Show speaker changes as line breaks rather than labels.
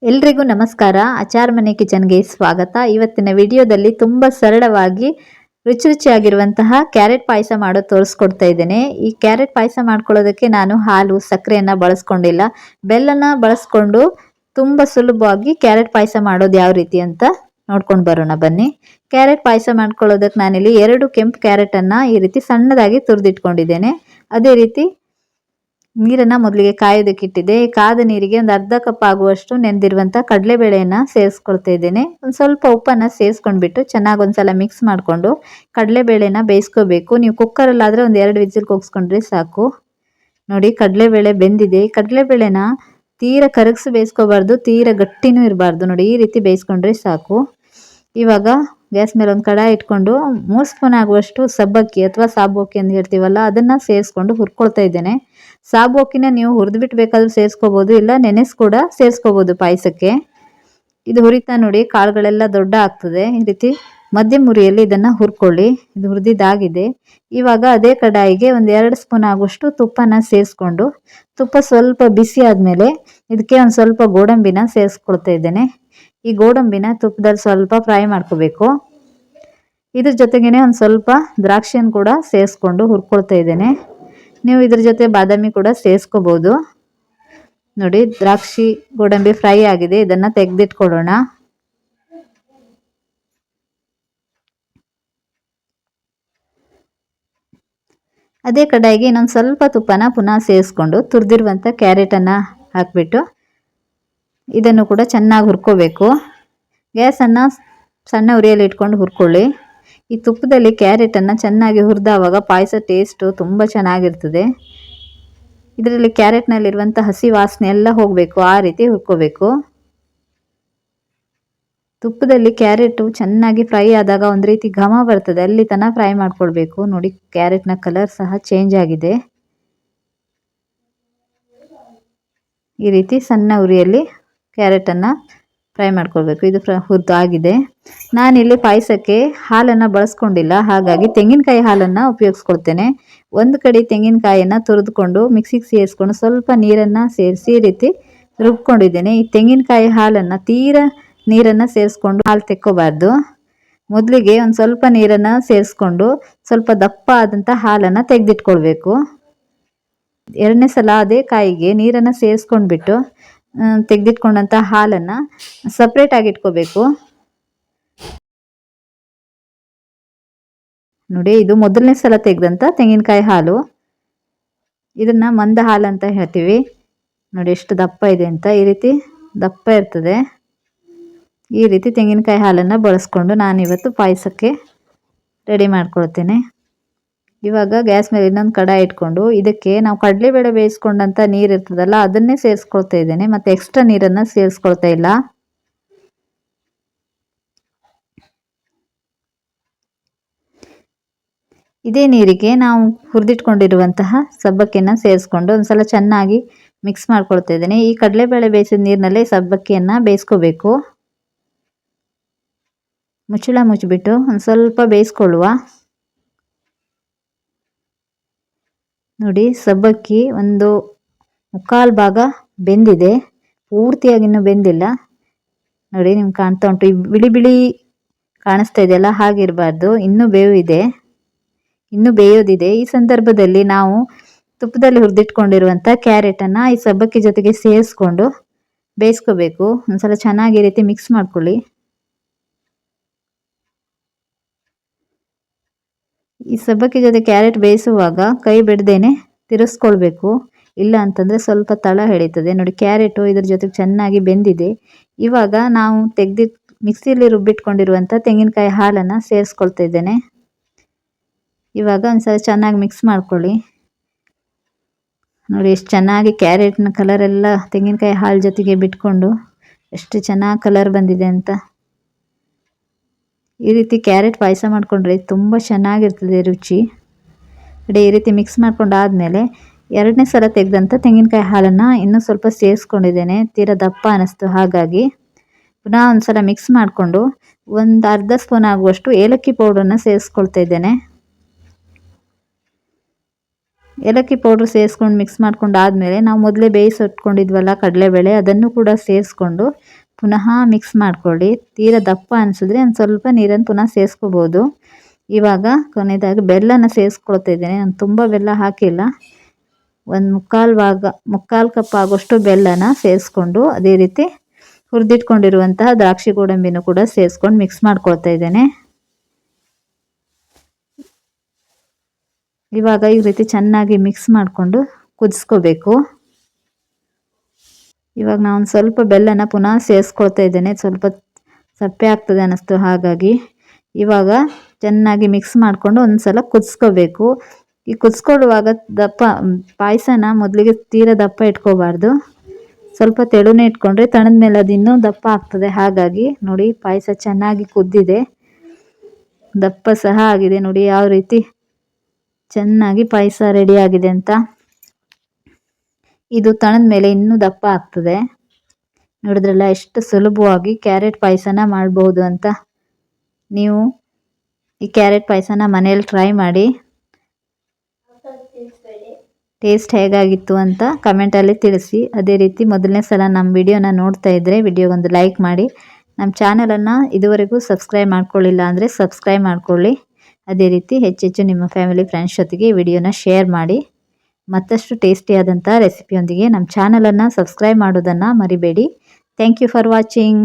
ಎಲ್ರಿಗೂ ನಮಸ್ಕಾರ. ಆಚಾರ್ ಮನೆ ಕಿಚನ್ಗೆ ಸ್ವಾಗತ. ಇವತ್ತಿನ ವಿಡಿಯೋದಲ್ಲಿ ತುಂಬ ಸರಳವಾಗಿ ರುಚಿಯಾಗಿರುವಂತಹ ಕ್ಯಾರೆಟ್ ಪಾಯಸ ಮಾಡೋದು ತೋರಿಸ್ಕೊಡ್ತಾ ಇದ್ದೇನೆ. ಈ ಕ್ಯಾರೆಟ್ ಪಾಯಸ ಮಾಡ್ಕೊಳ್ಳೋದಕ್ಕೆ ನಾನು ಹಾಲು ಸಕ್ಕರೆಯನ್ನು ಬಳಸ್ಕೊಂಡಿಲ್ಲ, ಬೆಲ್ಲನ ಬಳಸ್ಕೊಂಡು ತುಂಬ ಸುಲಭವಾಗಿ ಕ್ಯಾರೆಟ್ ಪಾಯಸ ಮಾಡೋದು ಯಾವ ರೀತಿ ಅಂತ ನೋಡ್ಕೊಂಡು ಬರೋಣ ಬನ್ನಿ. ಕ್ಯಾರೆಟ್ ಪಾಯಸ ಮಾಡ್ಕೊಳ್ಳೋದಕ್ಕೆ ನಾನಿಲ್ಲಿ 2 ಕೆಂಪು ಕ್ಯಾರೆಟನ್ನು ಈ ರೀತಿ ಸಣ್ಣದಾಗಿ ತುರಿದಿಟ್ಕೊಂಡಿದ್ದೇನೆ. ಅದೇ ರೀತಿ ನೀರನ್ನು ಮೊದಲಿಗೆ ಕಾಯೋದಕ್ಕೆ ಇಟ್ಟಿದ್ದೆ. ಕಾದ ನೀರಿಗೆ ಒಂದು ಅರ್ಧ ಕಪ್ ಆಗುವಷ್ಟು ನೆನೆದಿರುವಂಥ ಕಡಲೆಬೇಳೆಯನ್ನು ಸೇರಿಸ್ಕೊಳ್ತಾ ಇದ್ದೇನೆ. ಒಂದು ಸ್ವಲ್ಪ ಉಪ್ಪನ್ನು ಸೇರಿಸ್ಕೊಂಡ್ಬಿಟ್ಟು ಚೆನ್ನಾಗಿ ಒಂದ್ಸಲ ಮಿಕ್ಸ್ ಮಾಡಿಕೊಂಡು ಕಡಲೆಬೇಳೆನ ಬೇಯಿಸ್ಕೋಬೇಕು. ನೀವು ಕುಕ್ಕರಲ್ಲಾದರೆ ಒಂದು 2 ವಿಸಿಲ್ ಕೂಗಿಸ್ಕೊಂಡ್ರೆ ಸಾಕು. ನೋಡಿ, ಕಡಲೆಬೇಳೆ ಬೆಂದಿದೆ. ಕಡಲೆಬೇಳೆನ ತೀರ ಕರಗಿಸಿ ಬೇಯಿಸ್ಕೋಬಾರ್ದು, ತೀರ ಗಟ್ಟಿನೂ ಇರಬಾರ್ದು. ನೋಡಿ, ಈ ರೀತಿ ಬೇಯಿಸ್ಕೊಂಡ್ರೆ ಸಾಕು. ಇವಾಗ ಗ್ಯಾಸ್ ಮೇಲೆ ಒಂದು ಕಡಾಯಿ ಇಟ್ಕೊಂಡು 3 ಸ್ಪೂನ್ ಆಗುವಷ್ಟು ಸಬ್ಬಕ್ಕಿ ಅಥವಾ ಸಾಬು ಅಕ್ಕಿ ಅಂತ ಹೇಳ್ತೀವಲ್ಲ, ಅದನ್ನು ಸೇರಿಸ್ಕೊಂಡು ಹುರ್ಕೊಳ್ತಾ ಇದ್ದೇನೆ. ಸಾಬು ಅಕ್ಕಿನ ನೀವು ಹುರಿದ್ಬಿಟ್ಟು ಬೇಕಾದ್ರೂ ಸೇರಿಸ್ಕೋಬೋದು, ಇಲ್ಲ ನೆನೆಸ್ ಕೂಡ ಸೇರಿಸ್ಕೋಬೋದು ಪಾಯಸಕ್ಕೆ. ಇದು ಹುರಿತಾ ನೋಡಿ ಕಾಳುಗಳೆಲ್ಲ ದೊಡ್ಡ ಆಗ್ತದೆ. ಈ ರೀತಿ ಮಧ್ಯಮ ಉರಿಯಲ್ಲಿ ಇದನ್ನು ಹುರ್ಕೊಳ್ಳಿ. ಇದು ಹುರಿದಿದ್ದಾಗಿದೆ. ಇವಾಗ ಅದೇ ಕಡಾಯಿಗೆ ಒಂದು 2 ಸ್ಪೂನ್ ಆಗುವಷ್ಟು ತುಪ್ಪನ ಸೇರಿಸ್ಕೊಂಡು, ತುಪ್ಪ ಸ್ವಲ್ಪ ಬಿಸಿ ಆದಮೇಲೆ ಇದಕ್ಕೆ ಒಂದು ಸ್ವಲ್ಪ ಗೋಡಂಬಿನ ಸೇರಿಸ್ಕೊಳ್ತಾ ಇದ್ದೇನೆ. ಈ ಗೋಡಂಬಿನ ತುಪ್ಪದಲ್ಲಿ ಸ್ವಲ್ಪ ಫ್ರೈ ಮಾಡ್ಕೋಬೇಕು. ಇದ್ರ ಜೊತೆಗೇನೆ ಒಂದು ಸ್ವಲ್ಪ ದ್ರಾಕ್ಷಿಯನ್ನು ಕೂಡ ಸೇರಿಸ್ಕೊಂಡು ಹುರ್ಕೊಳ್ತಾ ಇದ್ದೇನೆ. ನೀವು ಇದ್ರ ಜೊತೆ ಬಾದಾಮಿ ಕೂಡ ಸೇರಿಸ್ಕೋಬೋದು. ನೋಡಿ, ದ್ರಾಕ್ಷಿ ಗೋಡಂಬಿ ಫ್ರೈ ಆಗಿದೆ. ಇದನ್ನು ತೆಗೆದಿಟ್ಕೊಳ್ಳೋಣ. ಅದೇ ಕಡಾಯಿಗೆ ಇನ್ನೊಂದು ಸ್ವಲ್ಪ ತುಪ್ಪನ ಪುನಃ ಸೇರಿಸ್ಕೊಂಡು ತುರಿದಿರುವಂಥ ಕ್ಯಾರೆಟನ್ನು ಹಾಕಿಬಿಟ್ಟು ಇದನ್ನು ಕೂಡ ಚೆನ್ನಾಗಿ ಹುರ್ಕೋಬೇಕು. ಗ್ಯಾಸನ್ನು ಸಣ್ಣ ಉರಿಯಲ್ಲಿ ಇಟ್ಕೊಂಡು ಹುರ್ಕೊಳ್ಳಿ. ಈ ತುಪ್ಪದಲ್ಲಿ ಕ್ಯಾರೆಟನ್ನು ಚೆನ್ನಾಗಿ ಹುರಿದವಾಗ ಪಾಯಸ ಟೇಸ್ಟು ತುಂಬ ಚೆನ್ನಾಗಿರ್ತದೆ. ಇದರಲ್ಲಿ ಕ್ಯಾರೆಟ್ನಲ್ಲಿರುವಂಥ ಹಸಿ ವಾಸನೆ ಎಲ್ಲ ಹೋಗಬೇಕು, ಆ ರೀತಿ ಹುರ್ಕೋಬೇಕು. ತುಪ್ಪದಲ್ಲಿ ಕ್ಯಾರೆಟು ಚೆನ್ನಾಗಿ ಫ್ರೈ ಆದಾಗ ಒಂದು ರೀತಿ ಘಮ ಬರ್ತದೆ, ಅಲ್ಲಿ ತನಕ ಫ್ರೈ ಮಾಡ್ಕೊಳ್ಬೇಕು. ನೋಡಿ, ಕ್ಯಾರೆಟ್ನ ಕಲರ್ ಸಹ ಚೇಂಜ್ ಆಗಿದೆ. ಈ ರೀತಿ ಸಣ್ಣ ಉರಿಯಲ್ಲಿ ಕ್ಯಾರೆಟನ್ನು ಫ್ರೈ ಮಾಡ್ಕೊಳ್ಬೇಕು. ಇದು ಹುರಿದಾಗಿದೆ. ನಾನಿಲ್ಲಿ ಪಾಯಸಕ್ಕೆ ಹಾಲನ್ನು ಬಳಸ್ಕೊಂಡಿಲ್ಲ, ಹಾಗಾಗಿ ತೆಂಗಿನಕಾಯಿ ಹಾಲನ್ನು ಉಪಯೋಗಿಸ್ಕೊಳ್ತೇನೆ. ಒಂದು ಕಡೆ ತೆಂಗಿನಕಾಯಿಯನ್ನು ತುರಿದುಕೊಂಡು ಮಿಕ್ಸಿಗೆ ಸೇರಿಸ್ಕೊಂಡು ಸ್ವಲ್ಪ ನೀರನ್ನು ಸೇರಿಸಿ ಈ ರೀತಿ ರುಬ್ಕೊಂಡಿದ್ದೇನೆ. ಈ ತೆಂಗಿನಕಾಯಿ ಹಾಲನ್ನು ತೀರ ನೀರನ್ನು ಸೇರಿಸ್ಕೊಂಡು ಹಾಲು ತೆಕ್ಕೋಬಾರ್ದು. ಮೊದಲಿಗೆ ಒಂದು ಸ್ವಲ್ಪ ನೀರನ್ನು ಸೇರಿಸ್ಕೊಂಡು ಸ್ವಲ್ಪ ದಪ್ಪ ಆದಂಥ ಹಾಲನ್ನು ತೆಗೆದಿಟ್ಕೊಳ್ಬೇಕು. ಎರಡನೇ ಸಲ ಅದೇ ಕಾಯಿಗೆ ನೀರನ್ನು ಸೇರಿಸ್ಕೊಂಡ್ಬಿಟ್ಟು ತೆಗೆದಿಟ್ಕೊಂಡಂಥ ಹಾಲನ್ನು ಸಪ್ರೇಟಾಗಿ ಇಟ್ಕೋಬೇಕು. ನೋಡಿ, ಇದು ಮೊದಲನೇ ಸಲ ತೆಗೆದಂಥ ತೆಂಗಿನಕಾಯಿ ಹಾಲು. ಇದನ್ನು ಮಂದ ಹಾಲು ಅಂತ ಹೇಳ್ತೀವಿ. ನೋಡಿ ಎಷ್ಟು ದಪ್ಪ ಇದೆ ಅಂತ. ಈ ರೀತಿ ದಪ್ಪ ಇರ್ತದೆ. ಈ ರೀತಿ ತೆಂಗಿನಕಾಯಿ ಹಾಲನ್ನು ಬಳಸ್ಕೊಂಡು ನಾನಿವತ್ತು ಪಾಯಸಕ್ಕೆ ರೆಡಿ ಮಾಡ್ಕೊಳ್ತೇನೆ. ಇವಾಗ ಗ್ಯಾಸ್ ಮೇಲೆ ಇನ್ನೊಂದು ಕಡಾಯಿ ಇಟ್ಕೊಂಡು ಇದಕ್ಕೆ ನಾವು ಕಡಲೆಬೇಳೆ ಬೇಯಿಸ್ಕೊಂಡಂಥ ನೀರು ಇರ್ತದಲ್ಲ, ಅದನ್ನೇ ಸೇರಿಸ್ಕೊಳ್ತಾ ಇದ್ದೇನೆ. ಮತ್ತು ಎಕ್ಸ್ಟ್ರಾ ನೀರನ್ನು ಸೇರಿಸ್ಕೊಳ್ತಾ ಇಲ್ಲ. ಇದೇ ನೀರಿಗೆ ನಾವು ಹುರಿದಿಟ್ಕೊಂಡಿರುವಂತಹ ಸಬ್ಬಕ್ಕಿಯನ್ನು ಸೇರಿಸ್ಕೊಂಡು ಒಂದ್ಸಲ ಚೆನ್ನಾಗಿ ಮಿಕ್ಸ್ ಮಾಡ್ಕೊಳ್ತಾ ಇದ್ದೇನೆ. ಈ ಕಡಲೆಬೇಳೆ ಬೇಯಿಸಿದ ನೀರಿನಲ್ಲೇ ಸಬ್ಬಕ್ಕಿಯನ್ನು ಬೇಯಿಸ್ಕೋಬೇಕು. ಮುಚ್ಚಳ ಮುಚ್ಚಿಬಿಟ್ಟು ಒಂದು ಸ್ವಲ್ಪ ಬೇಯಿಸ್ಕೊಳ್ಳುವ. ನೋಡಿ, ಸಬ್ಬಕ್ಕಿ ಒಂದು 3/4 ಭಾಗ ಬೆಂದಿದೆ, ಪೂರ್ತಿಯಾಗಿ ಇನ್ನೂ ಬೆಂದಿಲ್ಲ. ನೋಡಿ, ನಿಮ್ಗೆ ಕಾಣ್ತಾ ಉಂಟು, ಈ ಬಿಳಿ ಬಿಳಿ ಕಾಣಿಸ್ತಾ ಇದೆಯಲ್ಲ, ಹಾಗಿರಬಾರ್ದು. ಇನ್ನೂ ಬೇವಿದೆ, ಇನ್ನೂ ಬೇಯೋದಿದೆ. ಈ ಸಂದರ್ಭದಲ್ಲಿ ನಾವು ತುಪ್ಪದಲ್ಲಿ ಹುರಿದಿಟ್ಕೊಂಡಿರುವಂಥ ಕ್ಯಾರೆಟನ್ನು ಈ ಸಬ್ಬಕ್ಕಿ ಜೊತೆಗೆ ಸೇರಿಸ್ಕೊಂಡು ಬೇಯಿಸ್ಕೋಬೇಕು. ಒಂದ್ಸಲ ಚೆನ್ನಾಗಿ ಈ ರೀತಿ ಮಿಕ್ಸ್ ಮಾಡ್ಕೊಳ್ಳಿ. ಈ ಸಬ್ಬಕ್ಕಿ ಜೊತೆ ಕ್ಯಾರೆಟ್ ಬೇಯಿಸುವಾಗ ಕೈ ಬಿಡದೇನೆ ತಿರುಗಿಸ್ಕೊಳ್ಬೇಕು, ಇಲ್ಲ ಅಂತಂದರೆ ಸ್ವಲ್ಪ ತಳ ಹಿಡಿತದೆ. ನೋಡಿ, ಕ್ಯಾರೆಟು ಇದ್ರ ಜೊತೆಗೆ ಚೆನ್ನಾಗಿ ಬೆಂದಿದೆ. ಇವಾಗ ನಾವು ಮಿಕ್ಸಿಯಲ್ಲಿ ರುಬ್ಬಿಟ್ಕೊಂಡಿರುವಂಥ ತೆಂಗಿನಕಾಯಿ ಹಾಲನ್ನು ಸೇರಿಸ್ಕೊಳ್ತಾ ಇದ್ದೇನೆ. ಇವಾಗ ಒಂದ್ಸಲ ಚೆನ್ನಾಗಿ ಮಿಕ್ಸ್ ಮಾಡ್ಕೊಳ್ಳಿ. ನೋಡಿ, ಎಷ್ಟು ಚೆನ್ನಾಗಿ ಕ್ಯಾರೆಟ್ನ ಕಲರೆಲ್ಲ ತೆಂಗಿನಕಾಯಿ ಹಾಲು ಜೊತೆಗೆ ಬಿಟ್ಕೊಂಡು ಎಷ್ಟು ಚೆನ್ನಾಗಿ ಕಲರ್ ಬಂದಿದೆ ಅಂತ. ಈ ರೀತಿ ಕ್ಯಾರೆಟ್ ಪಾಯಸ ಮಾಡಿಕೊಂಡ್ರೆ ತುಂಬ ಚೆನ್ನಾಗಿರ್ತದೆ ರುಚಿ. ನೋಡಿ, ಈ ರೀತಿ ಮಿಕ್ಸ್ ಮಾಡ್ಕೊಂಡಾದಮೇಲೆ ಎರಡನೇ ಸಲ ತೆಗೆದಂಥ ತೆಂಗಿನಕಾಯಿ ಹಾಲನ್ನು ಇನ್ನೂ ಸ್ವಲ್ಪ ಸೇರಿಸ್ಕೊಂಡಿದ್ದೇನೆ. ತೀರಾ ದಪ್ಪ ಅನ್ನಿಸ್ತು, ಹಾಗಾಗಿ ಪುನಃ ಒಂದು ಸಲ ಮಿಕ್ಸ್ ಮಾಡಿಕೊಂಡು ಒಂದು ಅರ್ಧ ಸ್ಪೂನ್ ಆಗುವಷ್ಟು ಏಲಕ್ಕಿ ಪೌಡರನ್ನು ಸೇರಿಸ್ಕೊಳ್ತಾ ಇದ್ದೇನೆ. ಏಲಕ್ಕಿ ಪೌಡ್ರ್ ಸೇರಿಸ್ಕೊಂಡು ಮಿಕ್ಸ್ ಮಾಡ್ಕೊಂಡು ಆದಮೇಲೆ ನಾವು ಮೊದಲೇ ಬೇಯಿಸಿಟ್ಕೊಂಡಿದ್ವಲ್ಲ ಕಡಲೆಬೇಳೆ ಅದನ್ನು ಕೂಡ ಸೇರಿಸ್ಕೊಂಡು ಪುನಃ ಮಿಕ್ಸ್ ಮಾಡ್ಕೊಳ್ಳಿ. ತೀರಾ ದಪ್ಪ ಅನಿಸಿದ್ರೆ ಒಂದು ಸ್ವಲ್ಪ ನೀರನ್ನು ಪುನಃ ಸೇರಿಸ್ಕೋಬೋದು. ಇವಾಗ ಕೊನೆಯದಾಗಿ ಬೆಲ್ಲನ ಸೇರಿಸ್ಕೊಳ್ತಾ ಇದ್ದೇನೆ. ನಾನು ತುಂಬ ಬೆಲ್ಲ ಹಾಕಿಲ್ಲ, ಒಂದು ಮುಕ್ಕಾಲು ಕಪ್ ಆಗೋಷ್ಟು ಬೆಲ್ಲನ ಸೇರಿಸ್ಕೊಂಡು ಅದೇ ರೀತಿ ಹುರಿದಿಟ್ಕೊಂಡಿರುವಂತಹ ದ್ರಾಕ್ಷಿ ಗೋಡಂಬಿನೂ ಕೂಡ ಸೇರಿಸ್ಕೊಂಡು ಮಿಕ್ಸ್ ಮಾಡ್ಕೊಳ್ತಾ ಇದ್ದೇನೆ. ಇವಾಗ ಈ ರೀತಿ ಚೆನ್ನಾಗಿ ಮಿಕ್ಸ್ ಮಾಡಿಕೊಂಡು ಕುದಿಸ್ಕೋಬೇಕು. ಇವಾಗ ನಾನು ಸ್ವಲ್ಪ ಬೆಲ್ಲನ ಪುನಃ ಸೇರಿಸ್ಕೊಳ್ತಾ ಇದ್ದೇನೆ. ಸ್ವಲ್ಪ ಸಪ್ಪೆ ಆಗ್ತದೆ ಅನ್ನಿಸ್ತು, ಹಾಗಾಗಿ ಇವಾಗ ಚೆನ್ನಾಗಿ ಮಿಕ್ಸ್ ಮಾಡಿಕೊಂಡು ಒಂದು ಸಲ ಕುದಿಸ್ಕೋಬೇಕು. ಈ ಕುದಿಸ್ಕೊಳ್ಳುವಾಗ ಪಾಯಸನ ಮೊದಲಿಗೆ ತೀರಾ ದಪ್ಪ ಇಟ್ಕೋಬಾರ್ದು, ಸ್ವಲ್ಪ ತೆಳುನೇ ಇಟ್ಕೊಂಡ್ರೆ ತಣದ ಮೇಲೆ ಅದು ಇನ್ನೂ ದಪ್ಪ ಆಗ್ತದೆ. ಹಾಗಾಗಿ ನೋಡಿ, ಪಾಯಸ ಚೆನ್ನಾಗಿ ಕುದ್ದಿದೆ, ದಪ್ಪ ಸಹ ಆಗಿದೆ. ನೋಡಿ ಯಾವ ರೀತಿ ಚೆನ್ನಾಗಿ ಪಾಯಸ ರೆಡಿ ಆಗಿದೆ ಅಂತ. ಇದು ತಣದ ಮೇಲೆ ಇನ್ನೂ ದಪ್ಪ ಆಗ್ತದೆ. ನೋಡಿದ್ರಲ್ಲ ಎಷ್ಟು ಸುಲಭವಾಗಿ ಕ್ಯಾರೆಟ್ ಪಾಯಸನ ಮಾಡಬಹುದು ಅಂತ. ನೀವು ಈ ಕ್ಯಾರೆಟ್ ಪಾಯಸನ ಮನೇಲಿ ಟ್ರೈ ಮಾಡಿ, ಟೇಸ್ಟ್ ಹೇಗಾಗಿತ್ತು ಅಂತ ಕಮೆಂಟಲ್ಲಿ ತಿಳಿಸಿ. ಅದೇ ರೀತಿ ಮೊದಲನೇ ಸಲ ನಮ್ಮ ವಿಡಿಯೋನ ನೋಡ್ತಾ ಇದ್ದರೆ ವಿಡಿಯೋಗೊಂದು ಲೈಕ್ ಮಾಡಿ. ನಮ್ಮ ಚಾನಲನ್ನು ಇದುವರೆಗೂ ಸಬ್ಸ್ಕ್ರೈಬ್ ಮಾಡ್ಕೊಳ್ಳಿಲ್ಲ ಅಂದರೆ ಸಬ್ಸ್ಕ್ರೈಬ್ ಮಾಡ್ಕೊಳ್ಳಿ. ಅದೇ ರೀತಿ ಹೆಚ್ಚೆಚ್ಚು ನಿಮ್ಮ ಫ್ಯಾಮಿಲಿ ಫ್ರೆಂಡ್ಸ್ ಜೊತೆಗೆ ವಿಡಿಯೋನ ಶೇರ್ ಮಾಡಿ. ಮತ್ತಷ್ಟು ಟೇಸ್ಟಿಯಾದಂಥ ರೆಸಿಪಿಯೊಂದಿಗೆ ನಮ್ಮ ಚಾನಲನ್ನು ಸಬ್ಸ್ಕ್ರೈಬ್ ಮಾಡೋದನ್ನು ಮರಿಬೇಡಿ. Thank you for watching.